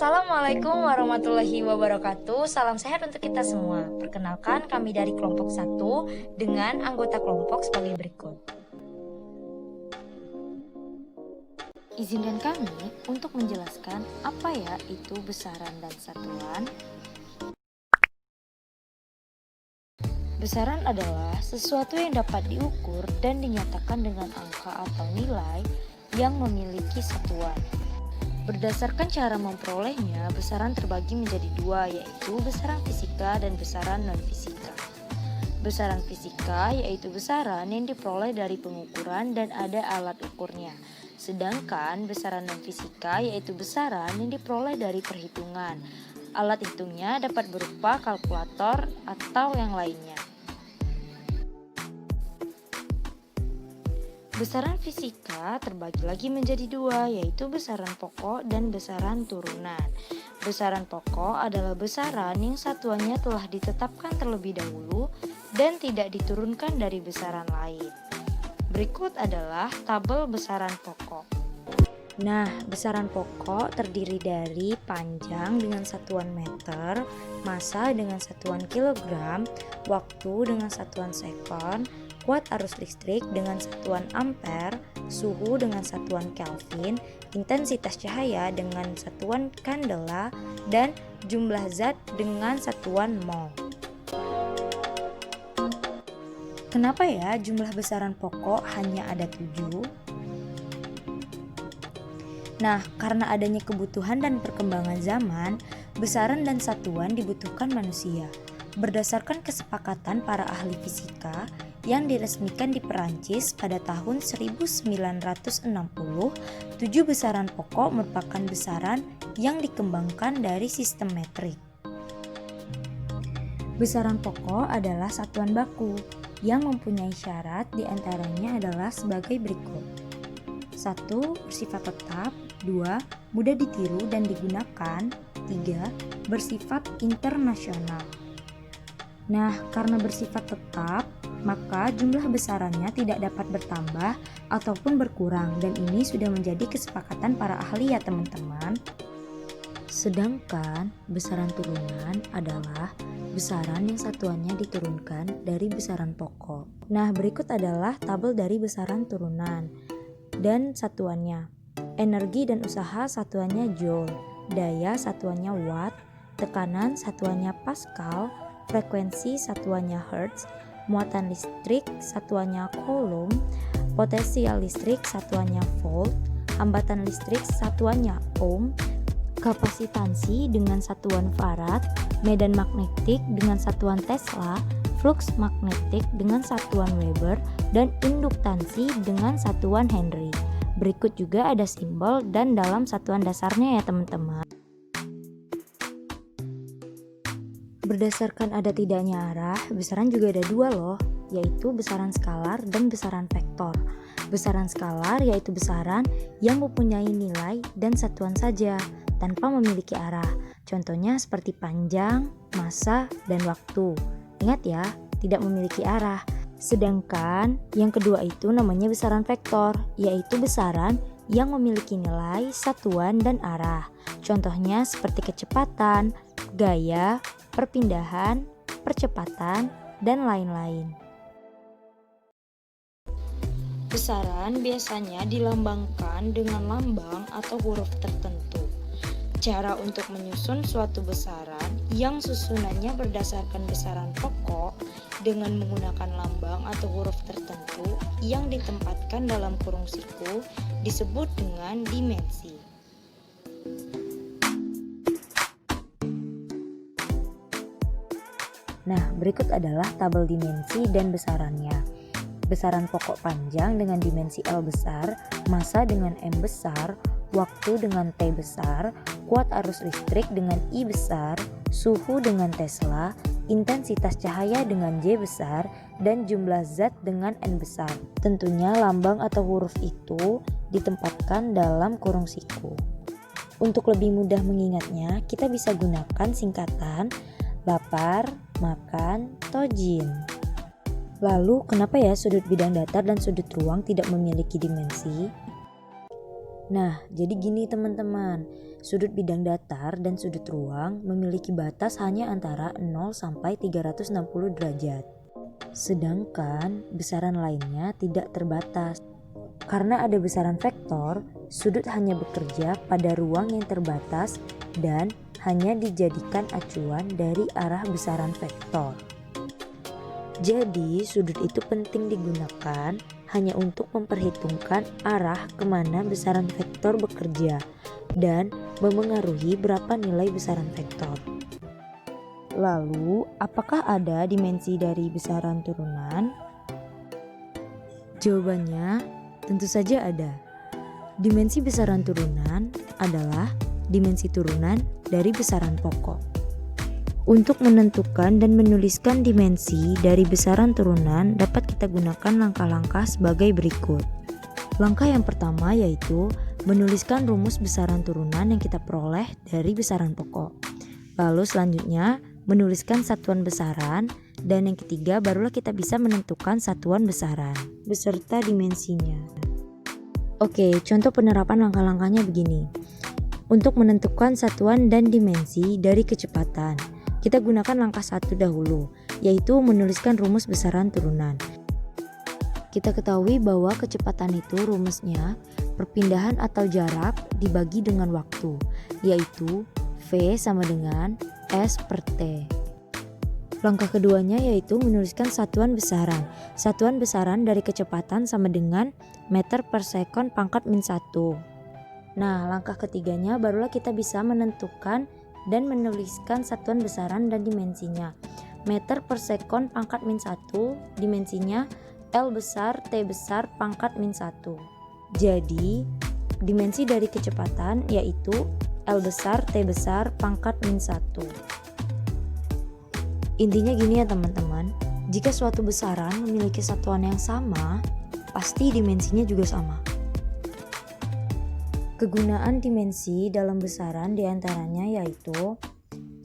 Assalamualaikum warahmatullahi wabarakatuh. Salam sehat untuk kita semua. Perkenalkan, kami dari kelompok 1 dengan anggota kelompok sebagai berikut. Izinkan kami untuk menjelaskan apa ya itu besaran dan satuan. Besaran adalah sesuatu yang dapat diukur dan dinyatakan dengan angka atau nilai yang memiliki satuan. Berdasarkan cara memperolehnya, besaran terbagi menjadi dua, yaitu besaran fisika dan besaran non-fisika. Besaran fisika yaitu besaran yang diperoleh dari pengukuran dan ada alat ukurnya. Sedangkan besaran non-fisika yaitu besaran yang diperoleh dari perhitungan. Alat hitungnya dapat berupa kalkulator atau yang lainnya. Besaran fisika terbagi lagi menjadi dua, yaitu besaran pokok dan besaran turunan. Besaran pokok adalah besaran yang satuannya telah ditetapkan terlebih dahulu dan tidak diturunkan dari besaran lain. Berikut adalah tabel besaran pokok. Nah, besaran pokok terdiri dari panjang dengan satuan meter, massa dengan satuan kilogram, waktu dengan satuan sekon, kuat arus listrik dengan satuan ampere, suhu dengan satuan Kelvin, intensitas cahaya dengan satuan kandela, dan jumlah zat dengan satuan mol. Kenapa ya jumlah besaran pokok hanya ada 7? Nah, karena adanya kebutuhan dan perkembangan zaman, besaran dan satuan dibutuhkan manusia. Berdasarkan kesepakatan para ahli fisika yang diresmikan di Perancis pada tahun 1960, 7 besaran pokok merupakan besaran yang dikembangkan dari sistem metrik. Besaran pokok adalah satuan baku yang mempunyai syarat diantaranya adalah sebagai berikut. 1. Bersifat tetap. 2. Mudah ditiru dan digunakan. 3. Bersifat internasional. Nah, karena bersifat tetap, maka jumlah besarannya tidak dapat bertambah ataupun berkurang, dan ini sudah menjadi kesepakatan para ahli ya teman-teman. Sedangkan besaran turunan adalah besaran yang satuannya diturunkan dari besaran pokok. Nah, berikut adalah tabel dari besaran turunan dan satuannya. Energi dan usaha satuannya joule, daya satuannya watt, tekanan satuannya pascal, frekuensi satuannya hertz, muatan listrik satuannya coulomb, potensial listrik satuannya volt, hambatan listrik satuannya ohm, kapasitansi dengan satuan farad, medan magnetik dengan satuan Tesla, flux magnetik dengan satuan Weber, dan induktansi dengan satuan Henry. Berikut juga ada simbol dan dalam satuan dasarnya ya teman-teman. Berdasarkan ada tidaknya arah, besaran juga ada dua loh, yaitu besaran skalar dan besaran vektor. Besaran skalar yaitu besaran yang mempunyai nilai dan satuan saja, tanpa memiliki arah. Contohnya seperti panjang, massa, dan waktu. Ingat ya, tidak memiliki arah. Sedangkan yang kedua itu namanya besaran vektor, yaitu besaran yang memiliki nilai, satuan, dan arah. Contohnya seperti kecepatan, gaya, perpindahan, percepatan, dan lain-lain. Besaran biasanya dilambangkan dengan lambang atau huruf tertentu. Cara untuk menyusun suatu besaran yang susunannya berdasarkan besaran pokok dengan menggunakan lambang atau huruf tertentu yang ditempatkan dalam kurung siku disebut dengan dimensi. Nah, berikut adalah tabel dimensi dan besarannya. Besaran pokok panjang dengan dimensi L besar, massa dengan M besar, waktu dengan T besar, kuat arus listrik dengan I besar, suhu dengan Tesla, intensitas cahaya dengan J besar, dan jumlah zat dengan N besar. Tentunya lambang atau huruf itu ditempatkan dalam kurung siku. Untuk lebih mudah mengingatnya, kita bisa gunakan singkatan lapar, makan, tojin. Lalu, kenapa ya sudut bidang datar dan sudut ruang tidak memiliki dimensi? Nah, jadi gini teman-teman, sudut bidang datar dan sudut ruang memiliki batas hanya antara 0 sampai 360 derajat. Sedangkan besaran lainnya tidak terbatas. Karena ada besaran vektor, sudut hanya bekerja pada ruang yang terbatas dan hanya dijadikan acuan dari arah besaran vektor. Jadi, sudut itu penting digunakan hanya untuk memperhitungkan arah kemana besaran vektor bekerja dan memengaruhi berapa nilai besaran vektor. Lalu, apakah ada dimensi dari besaran turunan? Jawabannya, tentu saja ada. Dimensi besaran turunan adalah dimensi turunan dari besaran pokok. Untuk menentukan dan menuliskan dimensi dari besaran turunan dapat kita gunakan langkah-langkah sebagai berikut. Langkah yang pertama yaitu menuliskan rumus besaran turunan yang kita peroleh dari besaran pokok. Lalu selanjutnya menuliskan satuan besaran, dan yang ketiga barulah kita bisa menentukan satuan besaran beserta dimensinya. Oke, contoh penerapan langkah-langkahnya begini. Untuk menentukan satuan dan dimensi dari kecepatan, kita gunakan langkah 1 dahulu, yaitu menuliskan rumus besaran turunan. Kita ketahui bahwa kecepatan itu rumusnya perpindahan atau jarak dibagi dengan waktu, yaitu V sama dengan S per T. Langkah keduanya yaitu menuliskan satuan besaran. Satuan besaran dari kecepatan sama dengan meter per sekon pangkat min 1. Nah, langkah ketiganya barulah kita bisa menentukan dan menuliskan satuan besaran dan dimensinya. Meter per sekon pangkat min 1, dimensinya L besar T besar pangkat min 1. Jadi, dimensi dari kecepatan yaitu L besar T besar pangkat min 1. Intinya gini ya teman-teman, jika suatu besaran memiliki satuan yang sama, pasti dimensinya juga sama. Kegunaan dimensi dalam besaran diantaranya yaitu 1.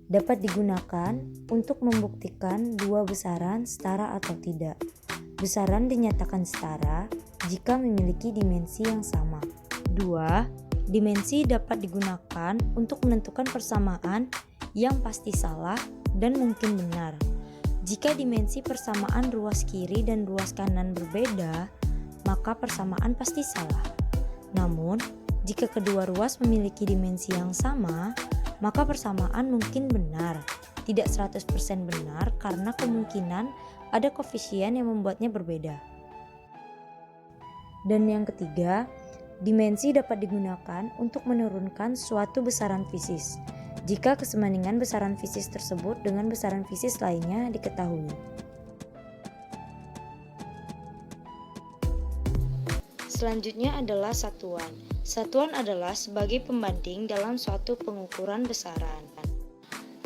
Dapat digunakan untuk membuktikan dua besaran setara atau tidak. Besaran dinyatakan setara jika memiliki dimensi yang sama. 2. Dimensi dapat digunakan untuk menentukan persamaan yang pasti salah dan mungkin benar. Jika dimensi persamaan ruas kiri dan ruas kanan berbeda, maka persamaan pasti salah. Namun, jika kedua ruas memiliki dimensi yang sama, maka persamaan mungkin benar. Tidak 100% benar karena kemungkinan ada koefisien yang membuatnya berbeda. Dan yang ketiga, dimensi dapat digunakan untuk menurunkan suatu besaran fisis, jika kesebandingan besaran fisis tersebut dengan besaran fisis lainnya diketahui. Selanjutnya adalah satuan. Satuan adalah sebagai pembanding dalam suatu pengukuran besaran.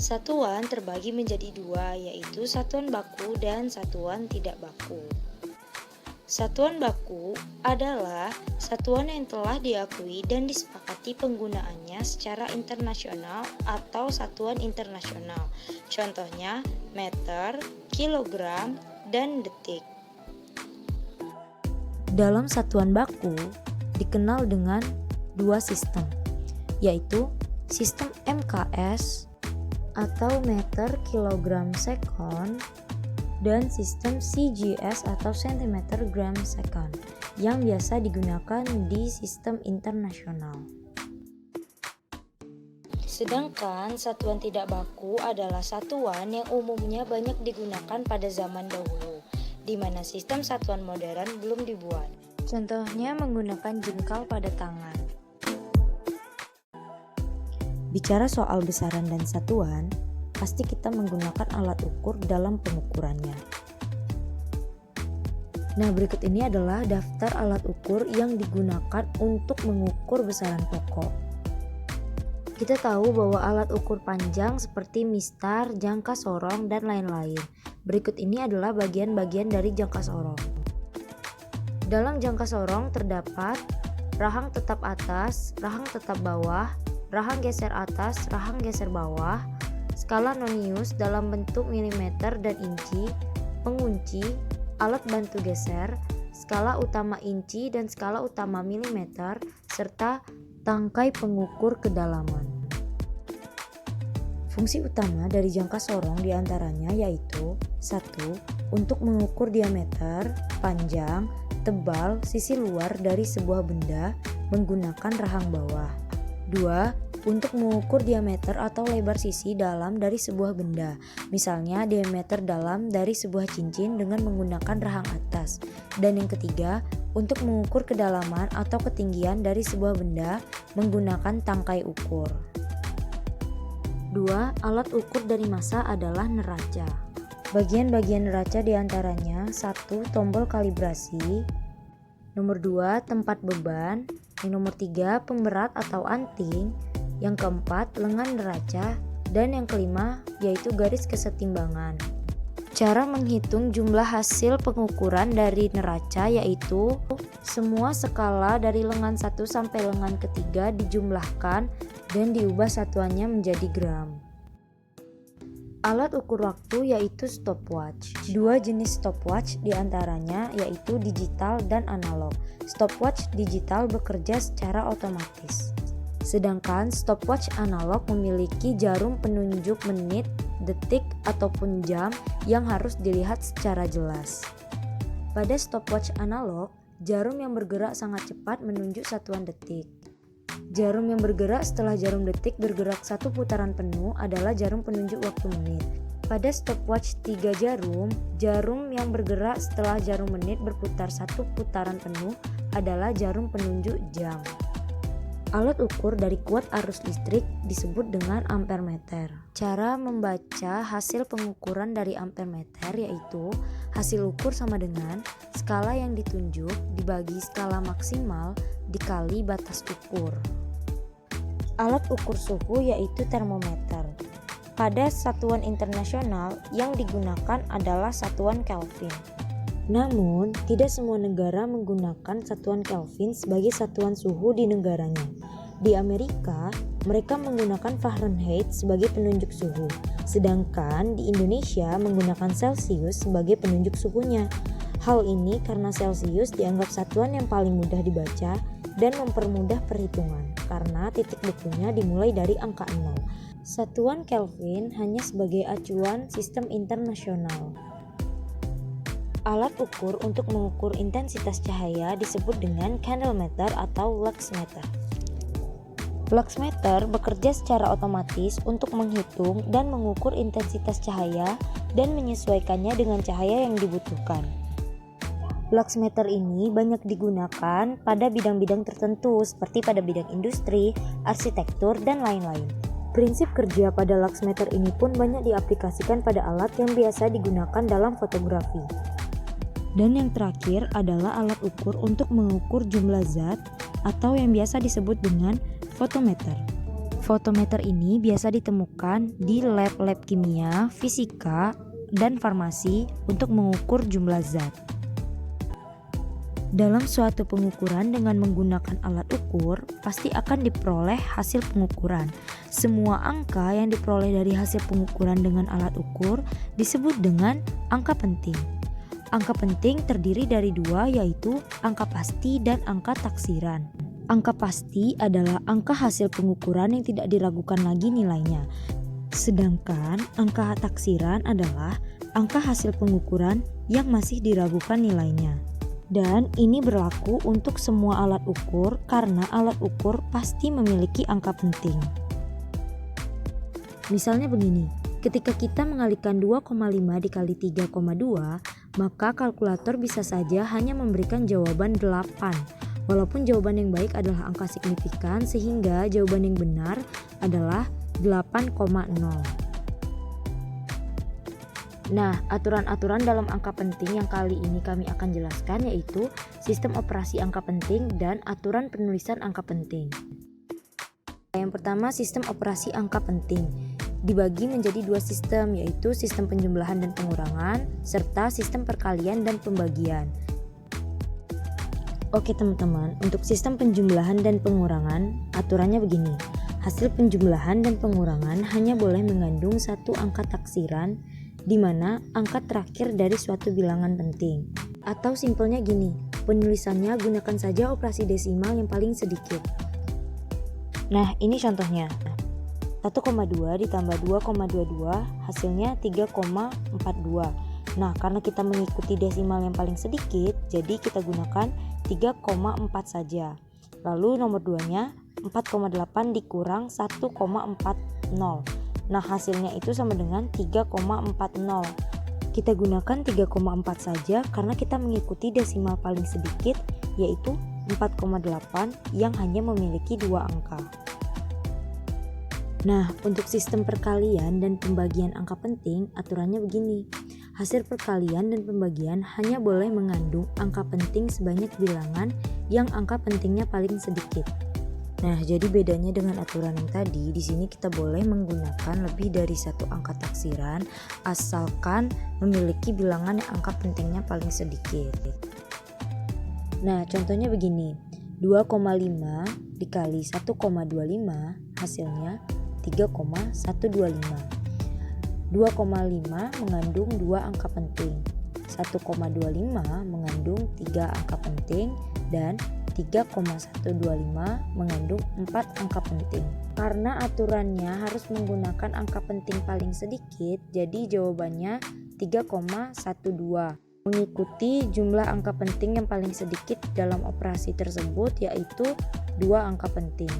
Satuan terbagi menjadi dua, yaitu satuan baku dan satuan tidak baku. Satuan baku adalah satuan yang telah diakui dan disepakati penggunaannya secara internasional atau satuan internasional. Contohnya meter, kilogram, dan detik. Dalam satuan baku dikenal dengan dua sistem, yaitu sistem MKS atau meter kilogram sekon dan sistem CGS atau centimeter gram sekon yang biasa digunakan di sistem internasional. Sedangkan satuan tidak baku adalah satuan yang umumnya banyak digunakan pada zaman dahulu, di mana sistem satuan modern belum dibuat. Contohnya menggunakan jengkal pada tangan. Bicara soal besaran dan satuan, pasti kita menggunakan alat ukur dalam pengukurannya. Nah, berikut ini adalah daftar alat ukur yang digunakan untuk mengukur besaran pokok. Kita tahu bahwa alat ukur panjang seperti mistar, jangka sorong, dan lain-lain. Berikut ini adalah bagian-bagian dari jangka sorong. Dalam jangka sorong terdapat rahang tetap atas, rahang tetap bawah, rahang geser atas, rahang geser bawah, skala nonius dalam bentuk milimeter dan inci, pengunci, alat bantu geser, skala utama inci dan skala utama milimeter, serta tangkai pengukur kedalaman. Fungsi utama dari jangka sorong diantaranya yaitu 1. Untuk mengukur diameter, panjang, tebal, sisi luar dari sebuah benda menggunakan rahang bawah. 2. Untuk mengukur diameter atau lebar sisi dalam dari sebuah benda, misalnya diameter dalam dari sebuah cincin dengan menggunakan rahang atas. Dan yang ketiga, untuk mengukur kedalaman atau ketinggian dari sebuah benda menggunakan tangkai ukur. 2. Alat ukur dari massa adalah neraca. Bagian-bagian neraca diantaranya 1. Tombol kalibrasi, nomor 2. Tempat beban, yang nomor 3. Pemberat atau anting, yang keempat lengan neraca, dan yang kelima yaitu garis kesetimbangan. Cara menghitung jumlah hasil pengukuran dari neraca yaitu semua skala dari lengan 1 sampai lengan ketiga dijumlahkan dan diubah satuannya menjadi gram. Alat ukur waktu yaitu stopwatch. Dua jenis stopwatch diantaranya yaitu digital dan analog. Stopwatch digital bekerja secara otomatis, sedangkan stopwatch analog memiliki jarum penunjuk menit, detik, ataupun jam yang harus dilihat secara jelas. Pada stopwatch analog, jarum yang bergerak sangat cepat menunjuk satuan detik. Jarum yang bergerak setelah jarum detik bergerak satu putaran penuh adalah jarum penunjuk waktu menit. Pada stopwatch 3 jarum, jarum yang bergerak setelah jarum menit berputar satu putaran penuh adalah jarum penunjuk jam. Alat ukur dari kuat arus listrik disebut dengan ampermeter. Cara membaca hasil pengukuran dari ampermeter yaitu hasil ukur sama dengan skala yang ditunjuk dibagi skala maksimal dikali batas ukur. Alat ukur suhu yaitu termometer. Pada satuan internasional yang digunakan adalah satuan Kelvin. Namun, tidak semua negara menggunakan satuan Kelvin sebagai satuan suhu di negaranya. Di Amerika, mereka menggunakan Fahrenheit sebagai penunjuk suhu, sedangkan di Indonesia menggunakan Celsius sebagai penunjuk suhunya. Hal ini karena Celsius dianggap satuan yang paling mudah dibaca dan mempermudah perhitungan, karena titik bekunya dimulai dari angka 0. Satuan Kelvin hanya sebagai acuan sistem internasional. Alat ukur untuk mengukur intensitas cahaya disebut dengan candlemeter atau luxmeter. Luxmeter bekerja secara otomatis untuk menghitung dan mengukur intensitas cahaya dan menyesuaikannya dengan cahaya yang dibutuhkan. Luxmeter ini banyak digunakan pada bidang-bidang tertentu seperti pada bidang industri, arsitektur, dan lain-lain. Prinsip kerja pada luxmeter ini pun banyak diaplikasikan pada alat yang biasa digunakan dalam fotografi. Dan yang terakhir adalah alat ukur untuk mengukur jumlah zat atau yang biasa disebut dengan fotometer. Fotometer ini biasa ditemukan di lab-lab kimia, fisika, dan farmasi untuk mengukur jumlah zat. Dalam suatu pengukuran dengan menggunakan alat ukur, pasti akan diperoleh hasil pengukuran. Semua angka yang diperoleh dari hasil pengukuran dengan alat ukur disebut dengan angka penting. Angka penting terdiri dari dua, yaitu angka pasti dan angka taksiran. Angka pasti adalah angka hasil pengukuran yang tidak diragukan lagi nilainya. Sedangkan angka taksiran adalah angka hasil pengukuran yang masih diragukan nilainya. Dan ini berlaku untuk semua alat ukur karena alat ukur pasti memiliki angka penting. Misalnya begini, ketika kita mengalihkan 2,5 dikali 3,2, maka kalkulator bisa saja hanya memberikan jawaban 8. Walaupun jawaban yang baik adalah angka signifikan, sehingga jawaban yang benar adalah 8,0. Nah, aturan-aturan dalam angka penting yang kali ini kami akan jelaskan yaitu sistem operasi angka penting dan aturan penulisan angka penting. Yang pertama, sistem operasi angka penting dibagi menjadi dua sistem, yaitu sistem penjumlahan dan pengurangan serta sistem perkalian dan pembagian. Oke teman-teman, untuk sistem penjumlahan dan pengurangan aturannya begini. Hasil penjumlahan dan pengurangan hanya boleh mengandung satu angka taksiran, di mana angka terakhir dari suatu bilangan penting. Atau simpelnya gini, penulisannya gunakan saja operasi desimal yang paling sedikit. Nah, ini contohnya. 1,2 ditambah 2,22 hasilnya 3,42. Nah, karena kita mengikuti desimal yang paling sedikit, jadi kita gunakan 3,4 saja. Lalu nomor 2-nya 4,8 dikurang 1,40. Nah, hasilnya itu sama dengan 3,40. Kita gunakan 3,4 saja karena kita mengikuti desimal paling sedikit, yaitu 4,8 yang hanya memiliki 2 angka. Nah, untuk sistem perkalian dan pembagian angka penting, aturannya begini. Hasil perkalian dan pembagian hanya boleh mengandung angka penting sebanyak bilangan yang angka pentingnya paling sedikit. Nah, jadi bedanya dengan aturan yang tadi, di sini kita boleh menggunakan lebih dari satu angka taksiran asalkan memiliki bilangan yang angka pentingnya paling sedikit. Nah, contohnya begini. 2,5 dikali 1,25 hasilnya 3,125. 2,5 mengandung 2 angka penting, 1,25 mengandung 3 angka penting, dan 3,125 mengandung 4 angka penting. Karena aturannya harus menggunakan angka penting paling sedikit, jadi jawabannya 3,12. Mengikuti jumlah angka penting yang paling sedikit dalam operasi tersebut, yaitu 2 angka penting.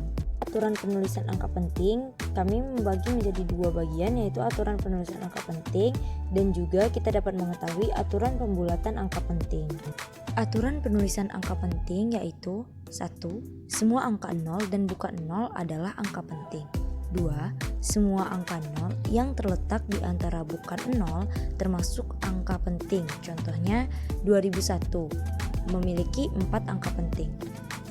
Aturan penulisan angka penting kami membagi menjadi 2 bagian, yaitu aturan penulisan angka penting dan juga kita dapat mengetahui aturan pembulatan angka penting. Aturan penulisan angka penting yaitu 1. Semua angka 0 dan bukan 0 adalah angka penting. 2. Semua angka 0 yang terletak di antara bukan 0 termasuk angka penting. Contohnya 2001 memiliki 4 angka penting.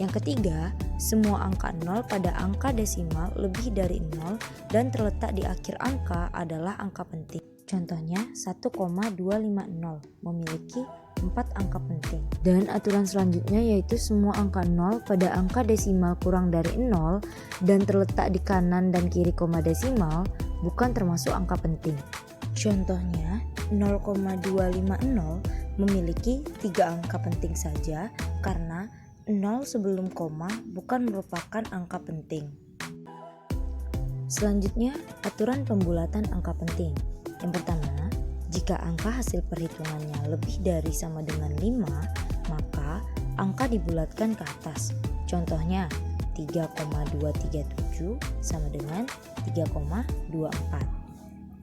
Yang ketiga, semua angka 0 pada angka desimal lebih dari 0 dan terletak di akhir angka adalah angka penting. Contohnya 1,250 memiliki 4 angka penting. Dan aturan selanjutnya yaitu semua angka 0 pada angka desimal kurang dari 0 dan terletak di kanan dan kiri koma desimal bukan termasuk angka penting. Contohnya 0,250 memiliki 3 angka penting saja karena 0 sebelum koma bukan merupakan angka penting. Selanjutnya, aturan pembulatan angka penting. Yang pertama, jika angka hasil perhitungannya lebih dari sama dengan 5, maka angka dibulatkan ke atas. Contohnya, 3,237 sama dengan 3,24.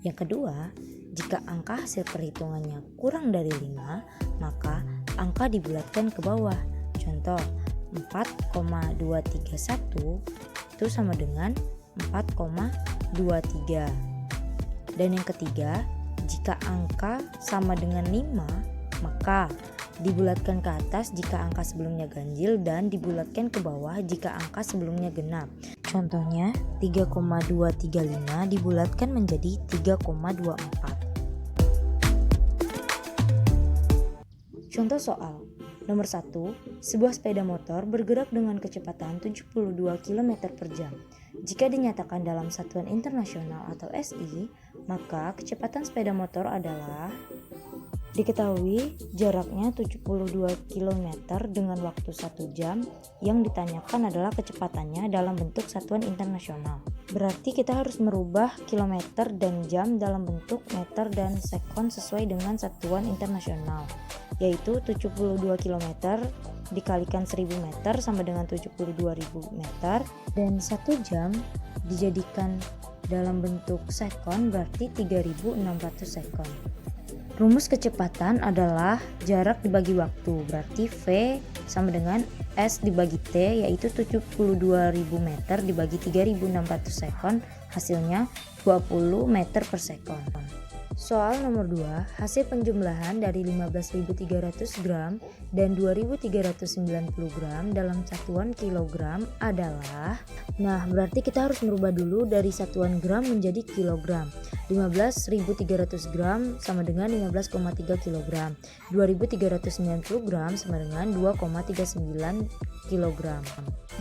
Yang kedua, jika angka hasil perhitungannya kurang dari 5, maka angka dibulatkan ke bawah. Contoh 4,231 itu sama dengan 4,23. Dan yang ketiga, jika angka sama dengan 5, maka dibulatkan ke atas jika angka sebelumnya ganjil dan dibulatkan ke bawah jika angka sebelumnya genap. Contohnya 3,235 dibulatkan menjadi 3,24. Contoh soal nomor 1, sebuah sepeda motor bergerak dengan kecepatan 72 km per jam. Jika dinyatakan dalam satuan internasional atau SI, maka kecepatan sepeda motor adalah diketahui jaraknya 72 km dengan waktu 1 jam, yang ditanyakan adalah kecepatannya dalam bentuk satuan internasional. Berarti kita harus merubah kilometer dan jam dalam bentuk meter dan sekon sesuai dengan satuan internasional, yaitu 72 km dikalikan 1000 meter sama dengan 72.000 meter, dan 1 jam dijadikan dalam bentuk sekon berarti 3.600 sekon. Rumus kecepatan adalah jarak dibagi waktu, berarti V sama dengan S dibagi T, yaitu 72.000 meter dibagi 3.600 sekon, hasilnya 20 meter per sekon. Soal nomor 2, hasil penjumlahan dari 15.300 gram dan 2.390 gram dalam satuan kilogram adalah, nah berarti kita harus merubah dulu dari satuan gram menjadi kilogram. 15.300 gram sama dengan 15,3 kg, 2.390 gram sama dengan 2,39 kg.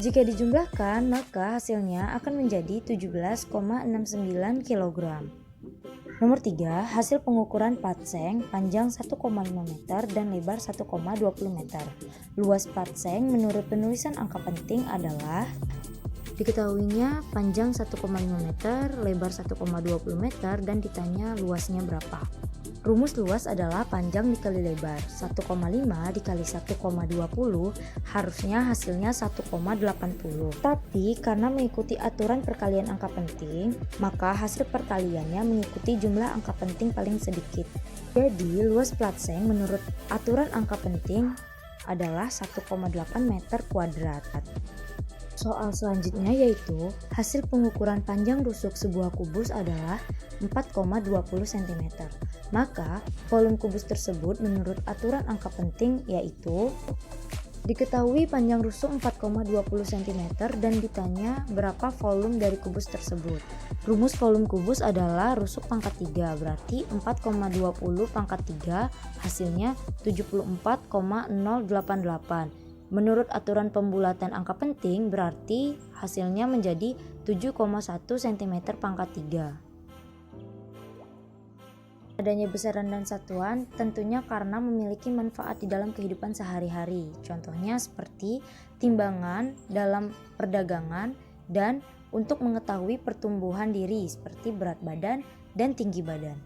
Jika dijumlahkan, maka hasilnya akan menjadi 17,69 kg. Nomor 3, hasil pengukuran patseng panjang 1,5 meter dan lebar 1,20 meter. Luas patseng menurut penulisan angka penting adalah diketahuinya panjang 1,5 meter, lebar 1,20 meter, dan ditanya luasnya berapa. Rumus luas adalah panjang dikali lebar, 1,5 dikali 1,20 harusnya hasilnya 1,80. Tapi karena mengikuti aturan perkalian angka penting, maka hasil perkaliannya mengikuti jumlah angka penting paling sedikit. Jadi luas patseng menurut aturan angka penting adalah 1,8 meter kuadrat. Soal selanjutnya yaitu hasil pengukuran panjang rusuk sebuah kubus adalah 4,20 cm. Maka volume kubus tersebut menurut aturan angka penting yaitu diketahui panjang rusuk 4,20 cm dan ditanya berapa volume dari kubus tersebut. Rumus volume kubus adalah rusuk pangkat 3, berarti 4,20 pangkat 3 hasilnya 74,088. Menurut aturan pembulatan angka penting berarti hasilnya menjadi 7,1 cm pangkat 3. Adanya besaran dan satuan tentunya karena memiliki manfaat di dalam kehidupan sehari-hari. Contohnya seperti timbangan dalam perdagangan dan untuk mengetahui pertumbuhan diri seperti berat badan dan tinggi badan.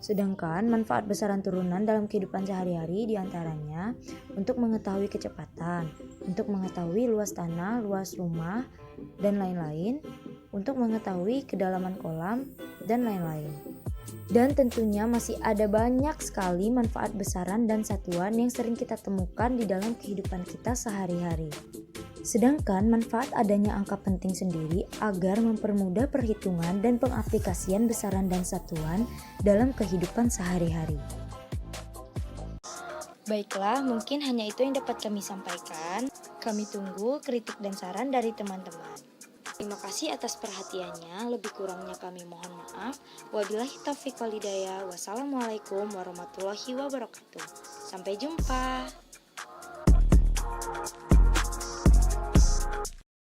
Sedangkan manfaat besaran turunan dalam kehidupan sehari-hari diantaranya untuk mengetahui kecepatan, untuk mengetahui luas tanah, luas rumah, dan lain-lain, untuk mengetahui kedalaman kolam, dan lain-lain. Dan tentunya masih ada banyak sekali manfaat besaran dan satuan yang sering kita temukan di dalam kehidupan kita sehari-hari. Sedangkan manfaat adanya angka penting sendiri agar mempermudah perhitungan dan pengaplikasian besaran dan satuan dalam kehidupan sehari-hari. Baiklah, mungkin hanya itu yang dapat kami sampaikan. Kami tunggu kritik dan saran dari teman-teman. Terima kasih atas perhatiannya, lebih kurangnya kami mohon maaf. Wabillahi taufiq wal hidayah. Wassalamualaikum warahmatullahi wabarakatuh. Sampai jumpa.